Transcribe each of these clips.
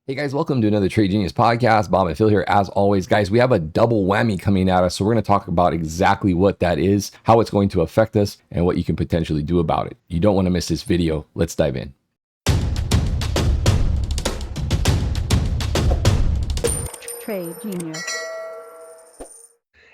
Hey guys, welcome to another Trade Genius podcast. Bob and Phil here. As always, guys, we have a double whammy coming at us. So we're going to talk about exactly what that is, how it's going to affect us, and what you can potentially do about it. You don't want to miss this video. Let's dive in. Trade Genius.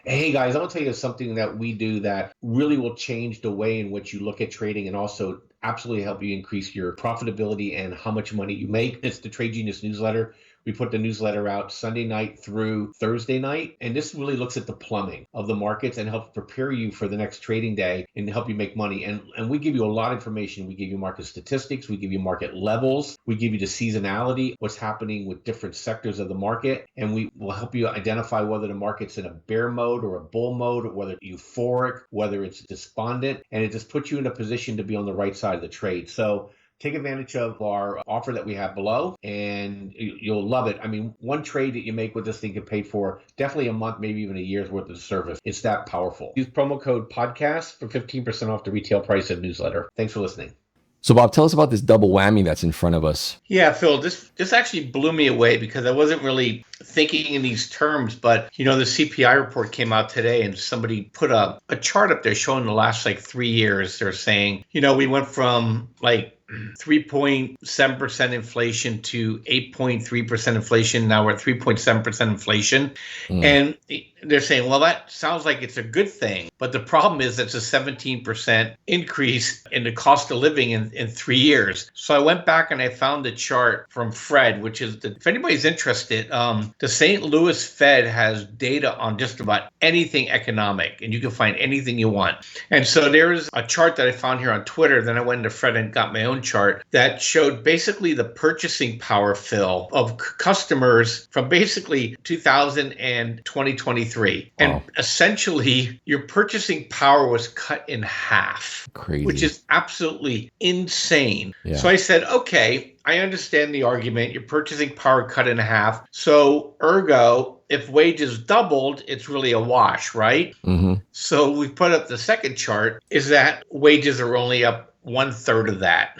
Hey guys, I'm gonna tell you something that we do that really will change the way in which you look at trading and also absolutely help you increase your profitability and how much money you make. It's the Trade Genius newsletter. We put the newsletter out Sunday night through Thursday night, and this really looks at the plumbing of the markets and helps prepare you for the next trading day and help you make money. And we give you a lot of information. We give you market statistics, we give you market levels, we give you the seasonality, what's happening with different sectors of the market, and we will help you identify whether the market's in a bear mode or a bull mode, or whether it's euphoric, whether it's despondent, and it just puts you in a position to be on the right side of the trade. So take advantage of our offer that we have below, and you'll love it. I mean, one trade that you make with this thing can pay for definitely a month, maybe even a year's worth of service. It's that powerful. Use promo code podcast for 15% off the retail price of newsletter. Thanks for listening. So Bob, tell us about this double whammy that's in front of us. Yeah, Phil, this actually blew me away because I wasn't really thinking in these terms. But, the CPI report came out today and somebody put a chart up there showing the last 3 years. They're saying, we went from 3.7% inflation to 8.3% inflation. Now we're at 3.7% inflation. And they're saying, well, that sounds like it's a good thing. But the problem is it's a 17% increase in the cost of living in 3 years. So I went back and I found the chart from Fred, which is, if anybody's interested, the St. Louis Fed has data on just about anything economic, and you can find anything you want. And so there's a chart that I found here on Twitter. Then I went into Fred and got my own chart that showed basically the purchasing power, Phil, of customers from basically 2000 and 2023. And Wow. Essentially, your purchasing power was cut in half. Crazy. Which is absolutely insane. Yeah. So I said, okay, I understand the argument. Your purchasing power cut in half. So ergo, if wages doubled, it's really a wash, right? Mm-hmm. So we put up the second chart is that wages are only up 1/3 of that.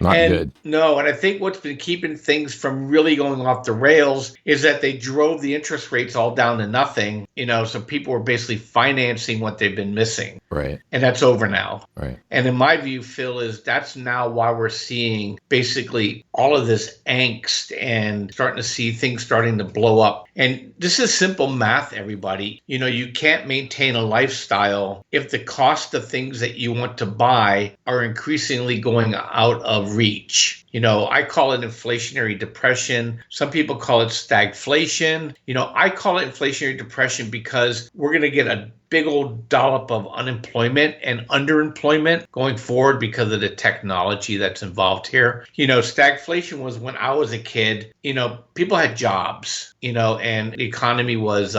Not good. No, and I think what's been keeping things from really going off the rails is that they drove the interest rates all down to nothing, so people were basically financing what they've been missing. Right. And that's over now. Right. And in my view, Phil, that's now why we're seeing basically all of this angst and starting to see things starting to blow up. And this is simple math, everybody. You can't maintain a lifestyle if the cost of things that you want to buy are increasingly going out of reach. I call it inflationary depression. Some people call it stagflation. I call it inflationary depression because we're going to get a big old dollop of unemployment and underemployment going forward because of the technology that's involved here. Stagflation was when I was a kid, people had jobs, and the economy was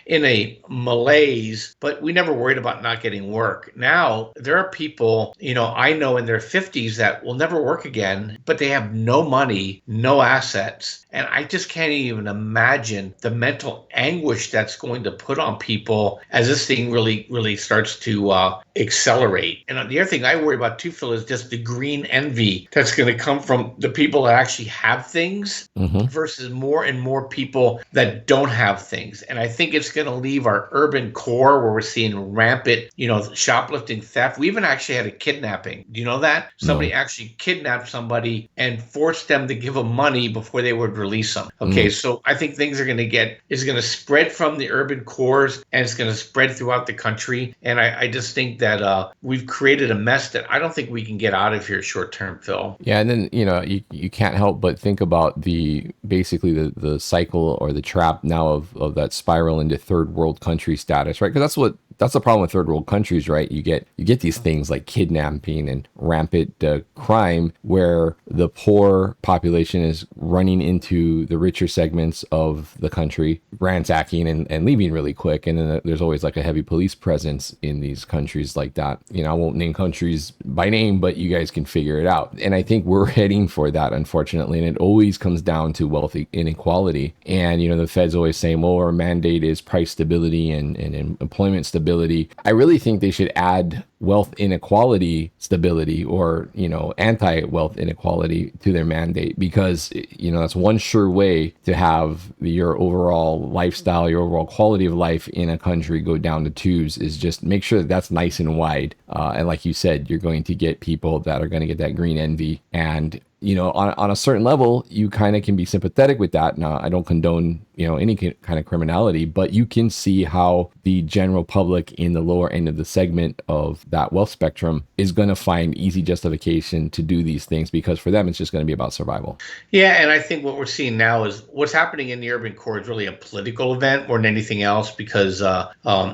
in a malaise, but we never worried about not getting work. Now, there are people, I know in their 50s that will never work again, but they have no money, no assets. And I just can't even imagine the mental anguish that's going to put on people as this thing really starts to accelerate. And the other thing I worry about too, Phil, is just the green envy that's going to come from the people that actually have things versus more and more people that don't have things. And I think it's going to leave our urban core where we're seeing rampant, shoplifting, theft. We even actually had a kidnapping. Do you know that? Somebody actually kidnapped somebody and forced them to give them money before they would release them. Okay, so I think things are going to spread from the urban cores, and it's going to spread throughout the country. And I just think that we've created a mess that I don't think we can get out of here short term, Phil. Yeah, and then you can't help but think about basically the cycle or the trap now of that spiral into third world country status, right? Because that's the problem with third world countries, right? You get these things like kidnapping and rampant crime, where the poor population is running into the richer segments of the country, ransacking and leaving really quick, and then there's always a heavy police presence in these countries like that. I won't name countries by name, but you guys can figure it out. And I think we're heading for that, unfortunately. And it always comes down to wealth inequality. And the Fed's always saying, well, our mandate is price stability and employment stability. stability. I really think they should add wealth inequality stability, or, you know, anti-wealth inequality to their mandate, because, you know, that's one sure way to have your overall lifestyle, your overall quality of life in a country go down the tubes, is just make sure that that's nice and wide. And like you said, you're going to get people that are going to get that green envy. And, you know, on a certain level, you kind of can be sympathetic with that. Now, I don't condone, you know, any kind of criminality, but you can see how the general public in the lower end of the segment of that wealth spectrum is going to find easy justification to do these things, because for them, it's just going to be about survival. Yeah, and I think what we're seeing now is what's happening in the urban core is really a political event more than anything else, because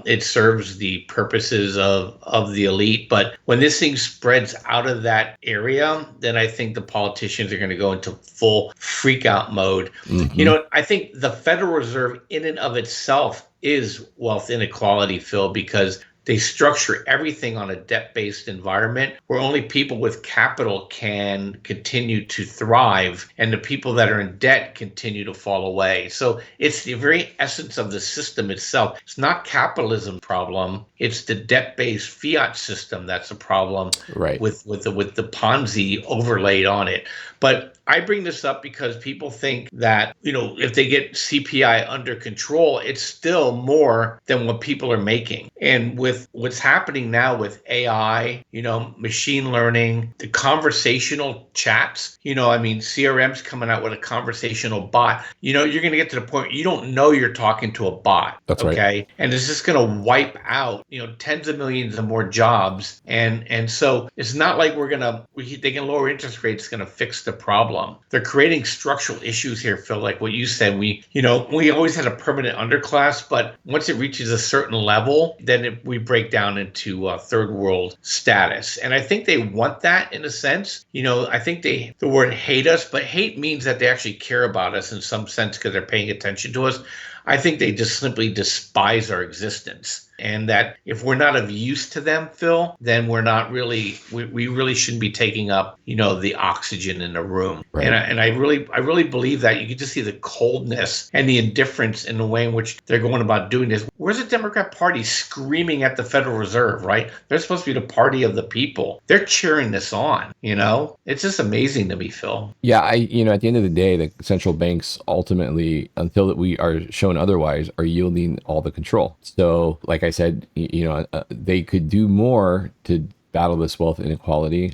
it serves the purposes of the elite. But when this thing spreads out of that area, then I think the politicians are going to go into full freak out mode. Mm-hmm. You know, I think the Federal Reserve in and of itself is wealth inequality, Phil, because they structure everything on a debt-based environment where only people with capital can continue to thrive, and the people that are in debt continue to fall away. So it's the very essence of the system itself. It's not capitalism problem. It's the debt-based fiat system that's a problem, right, with the Ponzi overlaid on it. But I bring this up because people think that, you know, if they get CPI under control, it's still more than what people are making. And with what's happening now with AI, you know, machine learning, the conversational chats, you know, I mean, CRM's coming out with a conversational bot. You know, you're going to get to the point you don't know you're talking to a bot. That's okay? right. And it's just going to wipe out, you know, tens of millions of more jobs. And so it's not like they can lower interest rates, going to fix the problem. They're creating structural issues here, Phil, like what you said. We always had a permanent underclass, but once it reaches a certain level, then we break down into third world status. And I think they want that in a sense. You know, I think the word hate us, but hate means that they actually care about us in some sense because they're paying attention to us. I think they just simply despise our existence. And that if we're not of use to them, Phil, then we're not really, we really shouldn't be taking up, you know, the oxygen in the room. Right. And I really believe that. You can just see the coldness and the indifference in the way in which they're going about doing this. Where's the Democrat Party screaming at the Federal Reserve, right? They're supposed to be the party of the people. They're cheering this on, you know? It's just amazing to me, Phil. Yeah, you know, at the end of the day, the central banks ultimately, until that we are shown otherwise, are yielding all the control. So, like I said, you know, they could do more to battle this wealth inequality.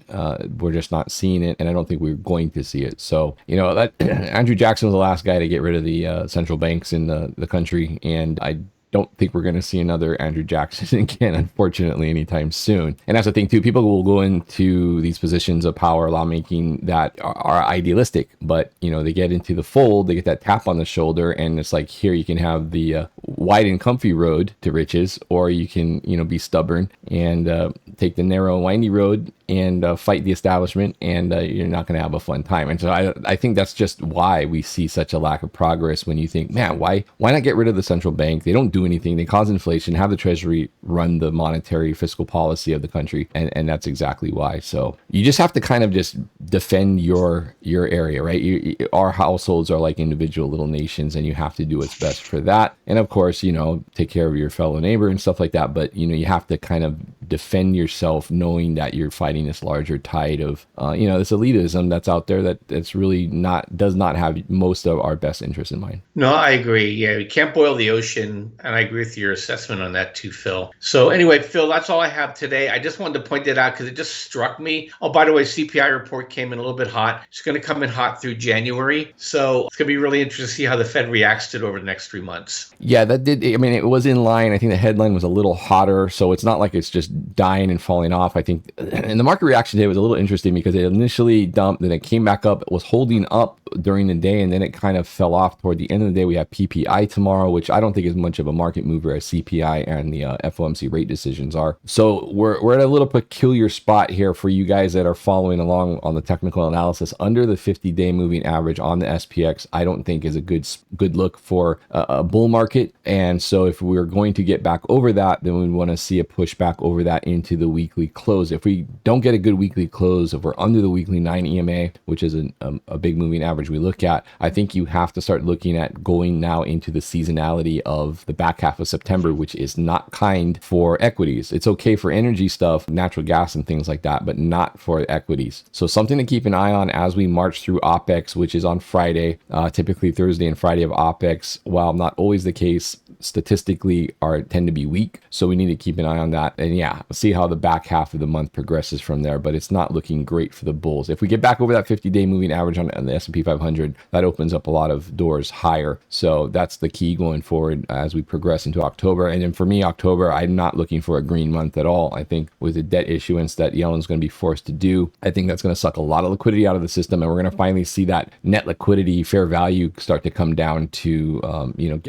We're just not seeing it, and I don't think we're going to see it. So, you know, that Andrew Jackson was the last guy to get rid of the central banks in the country, and I don't think we're going to see another Andrew Jackson again, unfortunately, anytime soon. And that's the thing too. People will go into these positions of power, lawmaking, that are idealistic, but you know, they get into the fold, they get that tap on the shoulder, and it's like, here you can have the wide and comfy road to riches, or you can, you know, be stubborn and take the narrow and windy road and fight the establishment, and you're not going to have a fun time. And so I think that's just why we see such a lack of progress. When you think, man, why not get rid of the central bank? They don't do anything. They cause inflation, have the Treasury run the monetary fiscal policy of the country, and that's exactly why. So you just have to kind of just defend your area, right? Our households are like individual little nations, and you have to do what's best for that. And of course, you know, take care of your fellow neighbor and stuff like that. But you know, you have to kind of defend yourself, knowing that you're fighting this larger tide of, you know, this elitism that's out there that's really does not have most of our best interests in mind. No, I agree. Yeah, you can't boil the ocean. And I agree with your assessment on that too, Phil. So anyway, Phil, that's all I have today. I just wanted to point that out because it just struck me. Oh, by the way, CPI report came in a little bit hot. It's going to come in hot through January. So it's going to be really interesting to see how the Fed reacts to it over the next 3 months. Yeah, that did. I mean, it was in line. I think the headline was a little hotter. So it's not like it's just dying and falling off. I think, and the market reaction today was a little interesting because it initially dumped, then it came back up. It was holding up during the day, and then it kind of fell off toward the end of the day. We have PPI tomorrow, which I don't think is much of a market mover as CPI and the FOMC rate decisions are. So we're at a little peculiar spot here for you guys that are following along on the technical analysis. Under the 50-day moving average on the SPX, I don't think is a good look for a bull market. And so if we're going to get back over that, then we want to see a push back over that into the weekly close. If we don't get a good weekly close, if we're under the weekly 9 EMA, which is a big moving average we look at, I think you have to start looking at going now into the seasonality of the back half of September, which is not kind for equities. It's okay for energy stuff, natural gas and things like that, but not for equities. So something to keep an eye on as we march through OPEX, which is on Friday. Typically Thursday and Friday of OPEX, while not always the case, statistically tend to be weak. So we need to keep an eye on that. And yeah, see how the back half of the month progresses from there, but it's not looking great for the bulls. If we get back over that 50-day moving average on the S&P 500, that opens up a lot of doors higher. So that's the key going forward as we progress into October. And then for me, October, I'm not looking for a green month at all. I think with the debt issuance that Yellen's going to be forced to do, I think that's going to suck a lot of liquidity out of the system. And we're going to finally see that net liquidity fair value start to come down to,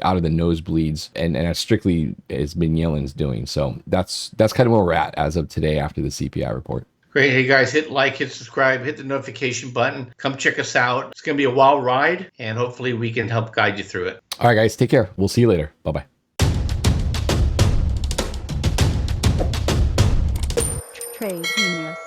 out of the nosebleeds. And that's strictly has been Yellen's doing. So that's kind of where we're at as of today after the CPI report. Great. Hey guys, hit like, hit subscribe, hit the notification button. Come check us out. It's going to be a wild ride, and hopefully we can help guide you through it. All right, guys, take care. We'll see you later. Bye-bye. Trade Genius.